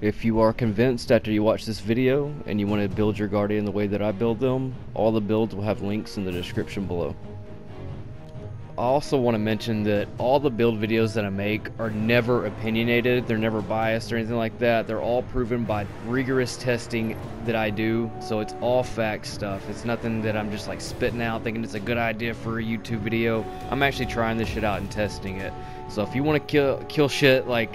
If you are convinced after you watch this video and you want to build your Guardian the way that I build them, all the builds will have links in the description below. I also want to mention that all the build videos that I make are never opinionated, they're never biased or anything like that. They're all proven by rigorous testing that I do, so it's all fact stuff. It's nothing that I'm just like spitting out thinking it's a good idea for a YouTube video. I'm actually trying this shit out and testing it. So if you want to kill shit like,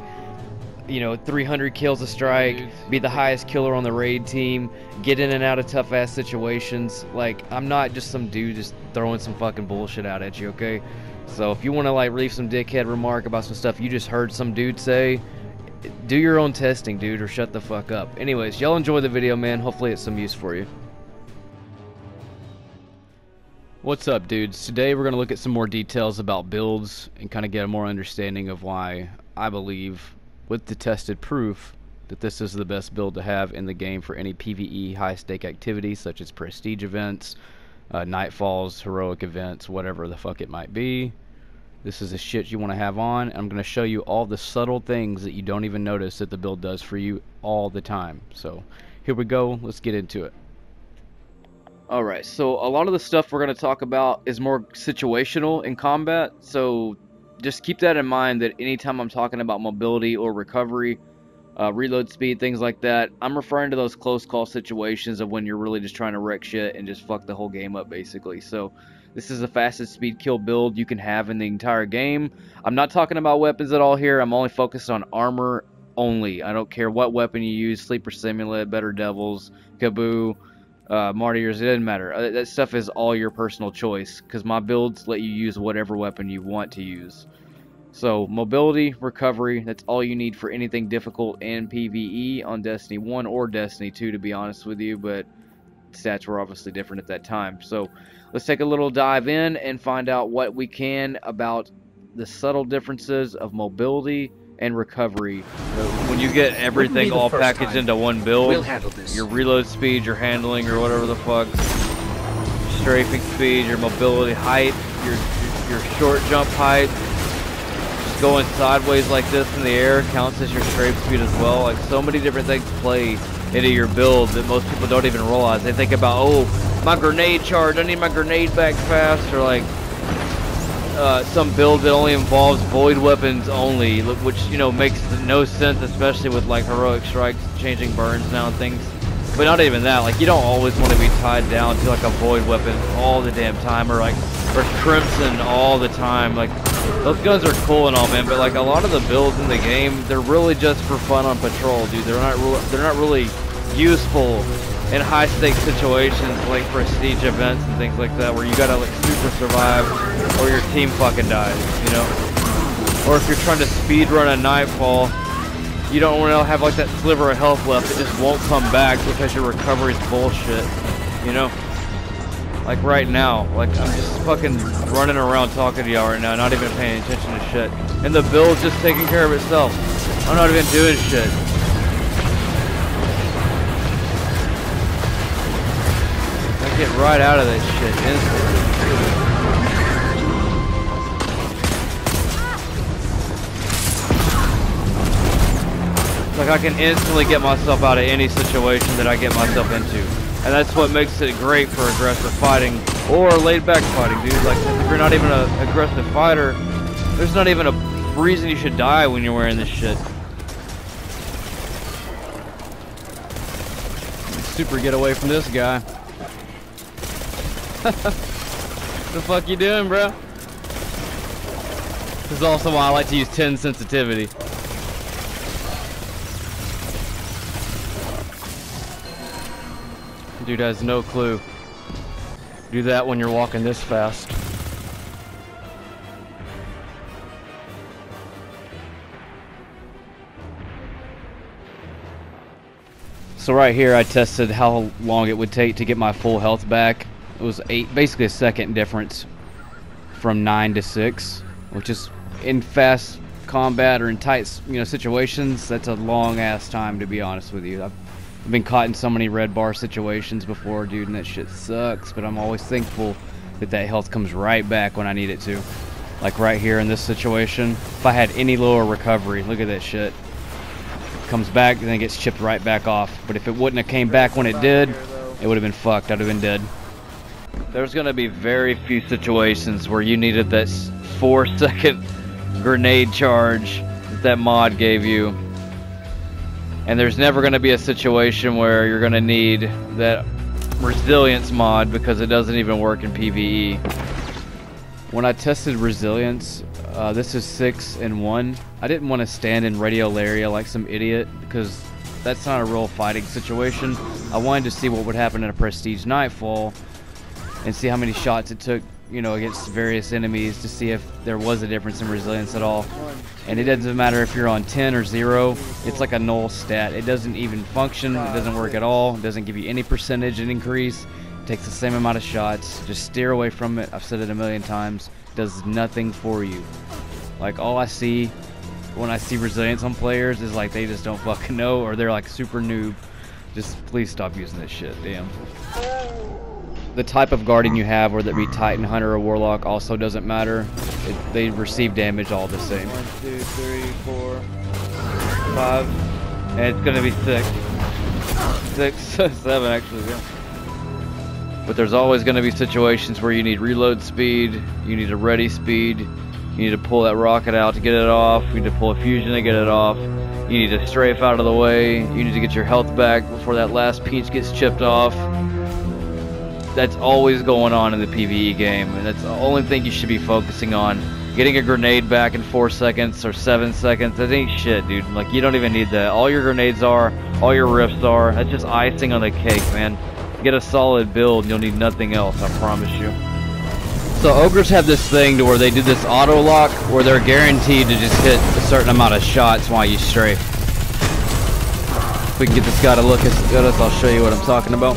you know, 300 kills a strike, be the highest killer on the raid team, get in and out of tough ass situations, like, I'm not just some dude just throwing some fucking bullshit out at you, okay? So if you want to like leave some dickhead remark about some stuff you just heard some dude say, do your own testing, dude, or shut the fuck up. Anyways, y'all enjoy the video, man. Hopefully it's some use for you. What's up, dudes? Today we're going to look at some more details about builds and kind of get a more understanding of why I believe, with the tested proof, that this is the best build to have in the game for any PvE high-stake activities such as prestige events, nightfalls, heroic events, whatever the fuck it might be. This is the shit you want to have on. I'm going to show you all the subtle things that you don't even notice that the build does for you all the time. So here we go, let's get into it. Alright, so a lot of the stuff we're going to talk about is more situational in combat, so just keep that in mind, that anytime I'm talking about mobility or recovery, reload speed, things like that, I'm referring to those close call situations of when you're really just trying to wreck shit and just fuck the whole game up, basically. So this is the fastest speed kill build you can have in the entire game. I'm not talking about weapons at all here. I'm only focused on armor only. I don't care what weapon you use, Sleeper Simulant, Better Devils, Kaboo, Martyrs, it doesn't matter. That stuff is all your personal choice, because my builds let you use whatever weapon you want to use. So mobility, recovery, that's all you need for anything difficult in PvE on Destiny 1 or Destiny 2, to be honest with you, but stats were obviously different at that time. So let's take a little dive in and find out what we can about the subtle differences of mobility and recovery. So when you get everything all packaged into one build, your reload speed, your handling, or whatever the fuck, strafing speed, your mobility height, your short jump height, just going sideways like this in the air counts as your strafe speed as well. Like, so many different things play into your build that most people don't even realize. They think about, oh, my grenade charge, I need my grenade back fast, or like some build that only involves void weapons only, which, you know, makes no sense, especially with like heroic strikes changing burns now and things. But not even that, like, you don't always want to be tied down to like a void weapon all the damn time, or crimson all the time. Like, those guns are cool and all, man, but like a lot of the builds in the game, they're really just for fun on patrol, dude. They're not really useful in high stakes situations like prestige events and things like that, where you gotta like super survive or your team fucking dies, you know? Or if you're trying to speed run a nightfall, you don't want to have like that sliver of health left that just won't come back because your recovery is bullshit, you know? Like right now, like I'm just fucking running around talking to y'all right now, not even paying attention to shit, and the build's just taking care of itself. I'm not even doing shit. Get right out of this shit instantly. Like, I can instantly get myself out of any situation that I get myself into, and that's what makes it great for aggressive fighting or laid back fighting, dude. Like, if you're not even an aggressive fighter, there's not even a reason you should die when you're wearing this shit. Super get away from this guy. What the fuck you doing, bro? This is also why I like to use 10 sensitivity. Dude has no clue. Do that when you're walking this fast. So right here I tested how long it would take to get my full health back. It was basically a second difference from 9 to 6, which is in fast combat or in tight, you know, situations. That's a long ass time, to be honest with you. I've been caught in so many red bar situations before, dude, and that shit sucks. But I'm always thankful that that health comes right back when I need it to. Like right here in this situation, if I had any lower recovery, look at that shit. comes back and then it gets chipped right back off. But if it wouldn't have came back when it did, it would have been fucked. I'd have been dead. There's gonna be very few situations where you needed that 4-second grenade charge that mod gave you. And there's never gonna be a situation where you're gonna need that resilience mod because it doesn't even work in PvE. When I tested resilience, this is 6 and 1. I didn't want to stand in radiolaria like some idiot because that's not a real fighting situation. I wanted to see what would happen in a prestige nightfall and see how many shots it took, you know, against various enemies to see if there was a difference in resilience at all. And it doesn't matter if you're on 10 or 0, it's like a null stat. It doesn't even function, it doesn't work at all, it doesn't give you any percentage increase. It takes the same amount of shots. Just steer away from it. I've said it a million times. It does nothing for you. Like, all I see when I see resilience on players is like they just don't fucking know, or they're like super noob. Just please stop using this shit, damn. The type of guardian you have, whether it be Titan, Hunter, or Warlock, also doesn't matter. They receive damage all the same. 1, 2, 3, 4, 5, and it's gonna be 6. 6, 7 actually, yeah. But there's always gonna be situations where you need reload speed, you need a ready speed, you need to pull that rocket out to get it off, you need to pull a fusion to get it off, you need to strafe out of the way, you need to get your health back before that last peach gets chipped off. That's always going on in the PvE game, and that's the only thing you should be focusing on. Getting a grenade back in 4 seconds or 7 seconds, that ain't shit, dude. Like, you don't even need that. All your grenades are, all your riffs are, that's just icing on the cake, man. Get a solid build and you'll need nothing else, I promise you. So ogres have this thing to where they do this auto lock where they're guaranteed to just hit a certain amount of shots while you strafe. If we can get this guy to look at us, I'll show you what I'm talking about.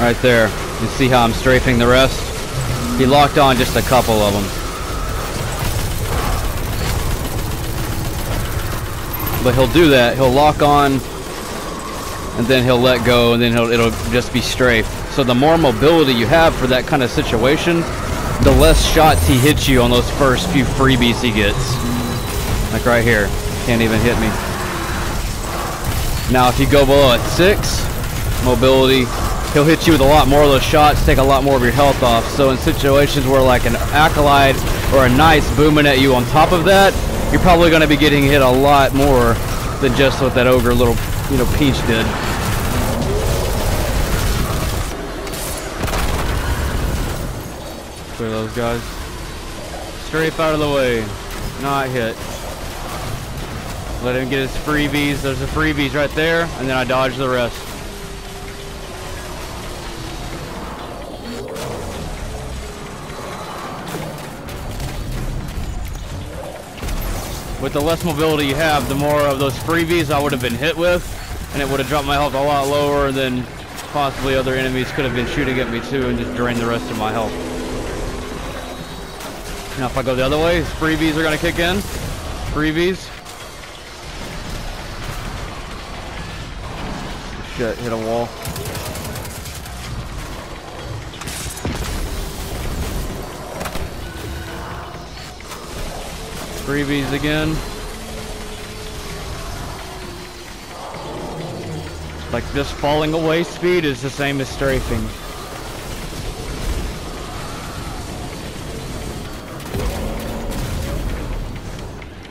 Right there, you see how I'm strafing the rest? He locked on just a couple of them. But he'll do that, he'll lock on, and then he'll let go, and then it'll just be strafed. So the more mobility you have for that kind of situation, the less shots he hits you on those first few freebies he gets. Like right here, can't even hit me. Now if you go below at 6, mobility, he'll hit you with a lot more of those shots, take a lot more of your health off. So in situations where like an acolyte or a knight's booming at you on top of that, you're probably going to be getting hit a lot more than just what that ogre little, you know, peach did. Clear those guys. Strafe out of the way. Not hit. Let him get his freebies. There's the freebies right there, and then I dodge the rest. With the less mobility you have, the more of those freebies I would have been hit with, and it would have dropped my health a lot lower than possibly other enemies could have been shooting at me too, and just drained the rest of my health. Now if I go the other way, freebies are going to kick in. Freebies. Shit, hit a wall. Freebies again. Like just falling away speed is the same as strafing.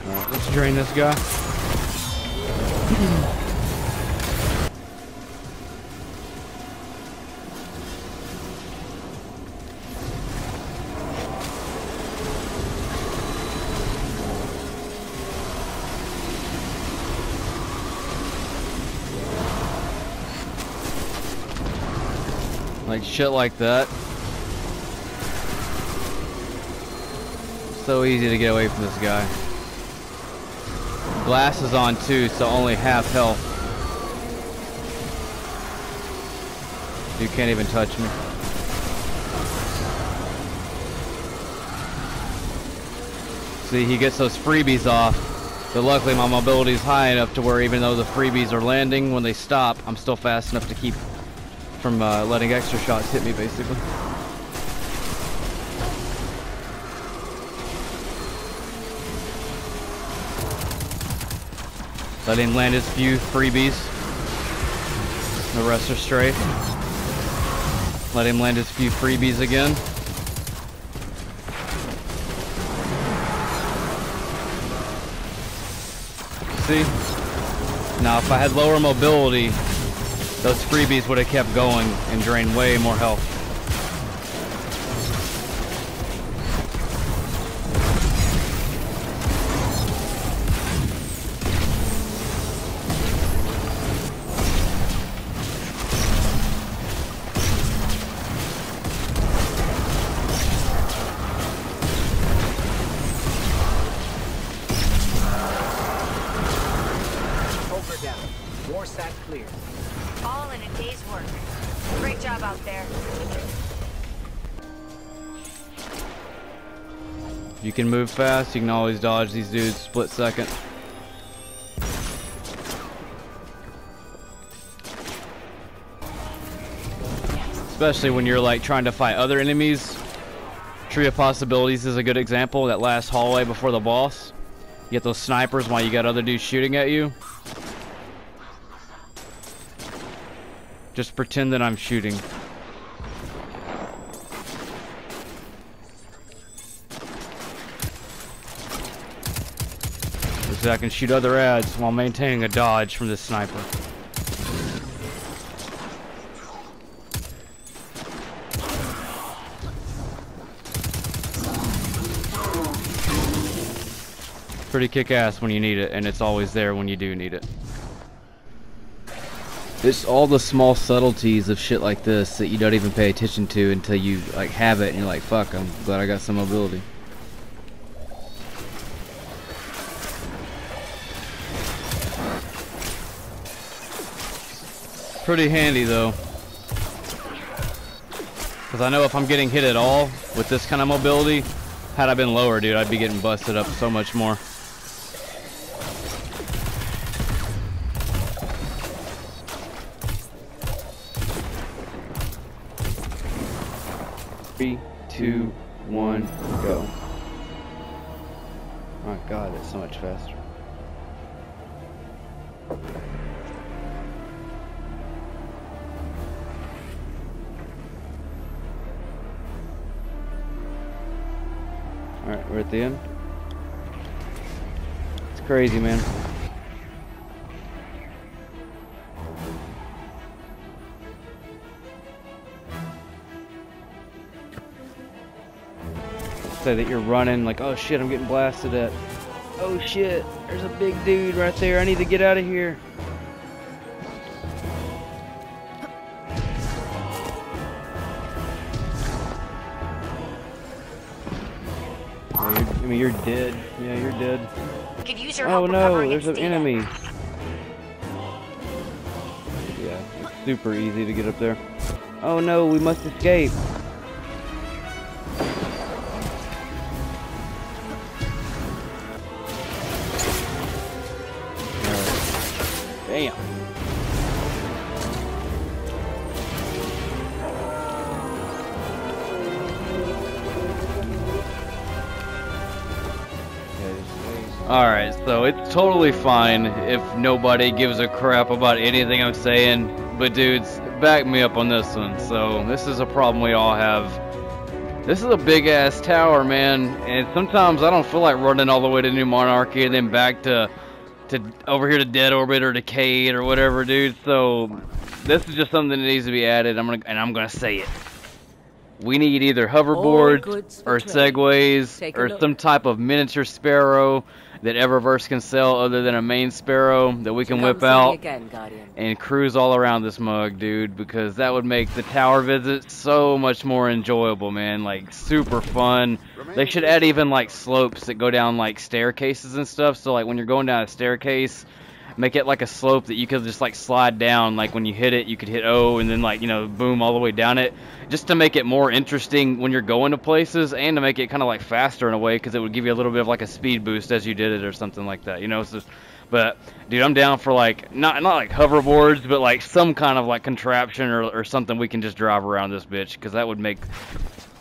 Alright, let's drain this guy. Like shit like that. So easy to get away from this guy. Glass is on too, so only half health. You can't even touch me. See, he gets those freebies off. But luckily my mobility is high enough to where even though the freebies are landing, when they stop, I'm still fast enough to keep from letting extra shots hit me, basically. Let him land his few freebies. The rest are straight. Let him land his few freebies again. See? Now if I had lower mobility, those freebies would have kept going and drained way more health. All in a day's work. Great job out there. You can move fast, you can always dodge these dudes split second. Especially when you're like trying to fight other enemies. Tree of Possibilities is a good example. That last hallway before the boss. You get those snipers while you got other dudes shooting at you. Just pretend that I'm shooting. So I can shoot other ads while maintaining a dodge from this sniper. Pretty kick-ass when you need it, and it's always there when you do need it. It's all the small subtleties of shit like this that you don't even pay attention to until you like have it and you're like, fuck, I'm glad I got some mobility. Pretty handy though, because I know if I'm getting hit at all with this kind of mobility, had I been lower, dude, I'd be getting busted up so much more. Three, two, one, go. Oh my god, that's so much faster. Alright, we're at the end. It's crazy, man. Say that you're running like, oh shit, I'm getting blasted at. Oh shit, there's a big dude right there. I need to get out of here. I mean, you're dead. Yeah, you're dead. Could use your Oh help no, recovering there's its an data. enemy. Yeah, it's super easy to get up there. Oh no, we must escape. Damn. Alright, so it's totally fine if nobody gives a crap about anything I'm saying, but dudes, back me up on this one. So this is a problem we all have. This is a big ass tower, man, and sometimes I don't feel like running all the way to New Monarchy and then back to over here to Dead Orbit or Decayed or whatever, dude. So this is just something that needs to be added. I'm gonna say it. We need either hoverboards or segways or some type of miniature sparrow that Eververse can sell other than a main sparrow that we can whip out and cruise all around this mug, dude, because that would make the tower visit so much more enjoyable, man. Like, super fun. They should add even like slopes that go down like staircases and stuff, so like when you're going down a staircase, make it like a slope that you could just like slide down. Like when you hit it, you could hit O and then like, you know, boom all the way down it, just to make it more interesting when you're going to places, and to make it kind of like faster in a way, because it would give you a little bit of like a speed boost as you did it or something like that, you know. So, but dude, I'm down for like not like hoverboards, but like some kind of like contraption or something we can just drive around this bitch, because that would make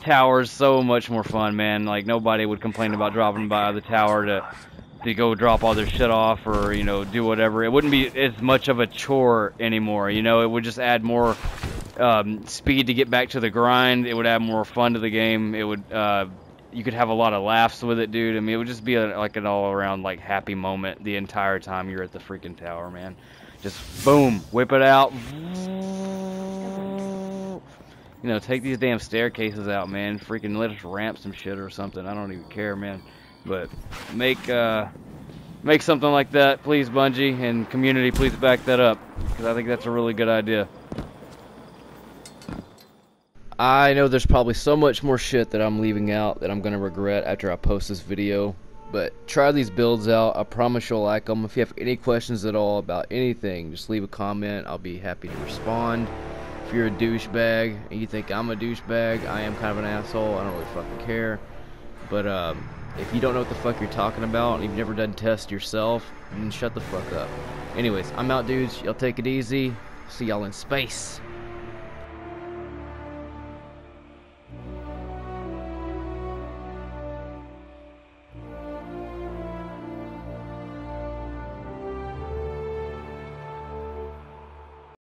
towers so much more fun, man. Like nobody would complain about dropping by the tower to go drop all their shit off, or, you know, do whatever. It wouldn't be as much of a chore anymore, you know. It would just add more speed to get back to the grind. It would add more fun to the game. It would you could have a lot of laughs with it, dude. I mean, it would just be like an all-around like happy moment the entire time you're at the freaking tower, man. Just boom, whip it out. You know, take these damn staircases out, man. Freaking let us ramp some shit or something. I don't even care, man. But make something like that, please, Bungie, and community, please back that up, because I think that's a really good idea. I know there's probably so much more shit that I'm leaving out that I'm gonna regret after I post this video, but try these builds out. I promise you'll like them. If you have any questions at all about anything, just leave a comment. I'll be happy to respond. If you're a douchebag and you think I'm a douchebag, I am kind of an asshole. I don't really fucking care. But if you don't know what the fuck you're talking about and you've never done tests yourself, then shut the fuck up. Anyways, I'm out, dudes. Y'all take it easy. See y'all in space.